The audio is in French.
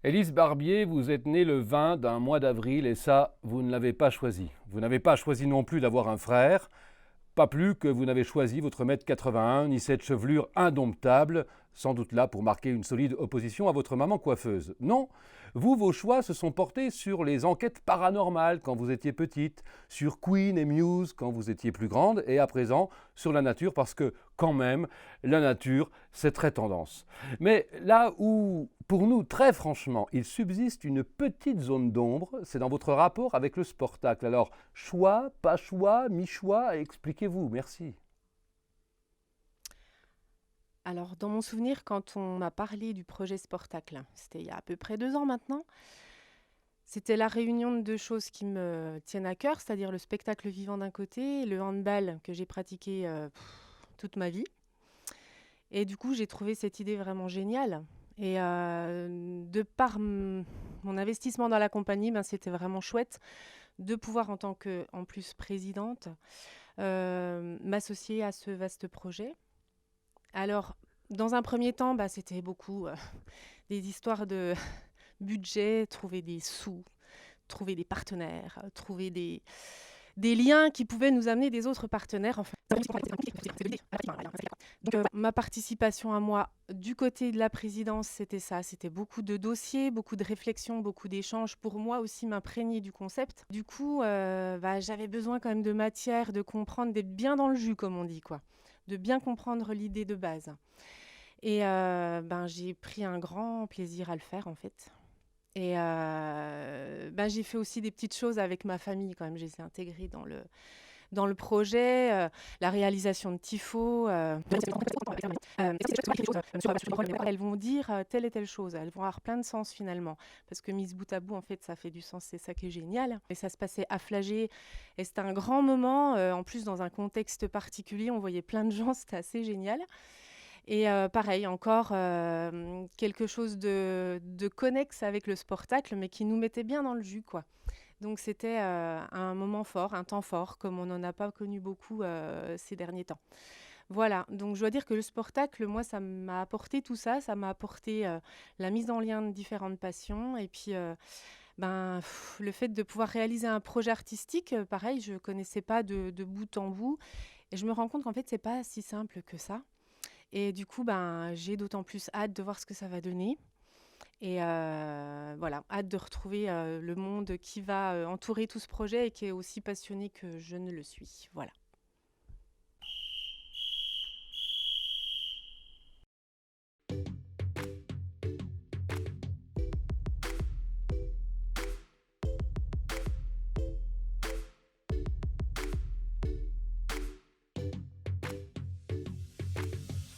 Élise Barbier, vous êtes née le 20 d'un mois d'avril et ça, vous ne l'avez pas choisi. Vous n'avez pas choisi non plus d'avoir un frère, pas plus que vous n'avez choisi votre mètre 81 ni cette chevelure indomptable, sans doute là pour marquer une solide opposition à votre maman coiffeuse. Non, vous, vos choix se sont portés sur les enquêtes paranormales quand vous étiez petite, sur Queen et Muse quand vous étiez plus grande, et à présent sur la nature parce que, quand même, la nature, c'est très tendance. Mais là où, pour nous, très franchement, il subsiste une petite zone d'ombre, c'est dans votre rapport avec le sportacle. Alors, choix, pas choix, mi-choix, expliquez-vous, merci. Alors, dans mon souvenir, quand on m'a parlé du projet Sportacle, c'était il y a à peu près 2 ans maintenant, c'était la réunion de 2 choses qui me tiennent à cœur, c'est-à-dire le spectacle vivant d'un côté et le handball que j'ai pratiqué, toute ma vie. Et du coup, j'ai trouvé cette idée vraiment géniale et de par mon investissement dans la compagnie, ben, c'était vraiment chouette de pouvoir en tant que, en plus, présidente, m'associer à ce vaste projet. Alors, dans un premier temps, bah, c'était beaucoup des histoires de budget, trouver des sous, trouver des partenaires, trouver des liens qui pouvaient nous amener des autres partenaires. Enfin, donc, ma participation à moi du côté de la présidence, c'était ça. C'était beaucoup de dossiers, beaucoup de réflexions, beaucoup d'échanges pour moi aussi m'imprégner du concept. Du coup, bah, j'avais besoin quand même de matière, de comprendre, d'être bien dans le jus, comme on dit, quoi. De bien comprendre l'idée de base. Et ben, j'ai pris un grand plaisir à le faire, en fait. Et ben, j'ai fait aussi des petites choses avec ma famille quand même. Je les ai intégrées dans le projet, la réalisation de tifos. Elles vont dire telle et telle chose. Elles vont avoir plein de sens finalement. Parce que mise bout à bout, en fait, ça fait du sens. C'est ça qui est génial. Et ça se passait à Flagey. Et c'était un grand moment. En plus, dans un contexte particulier, on voyait plein de gens. C'était assez génial. Et pareil, encore quelque chose de connexe avec le sportacle, mais qui nous mettait bien dans le jus, quoi. Donc c'était un moment fort, un temps fort, comme on n'en a pas connu beaucoup ces derniers temps. Voilà, donc je dois dire que le sportacle, moi, ça m'a apporté tout ça. Ça m'a apporté la mise en lien de différentes passions. Et puis, ben, le fait de pouvoir réaliser un projet artistique, pareil, je ne connaissais pas de bout en bout. Et je me rends compte qu'en fait, c'est pas si simple que ça. Et du coup, ben, j'ai d'autant plus hâte de voir ce que ça va donner. Et voilà, hâte de retrouver le monde qui va entourer tout ce projet et qui est aussi passionné que je ne le suis. Voilà.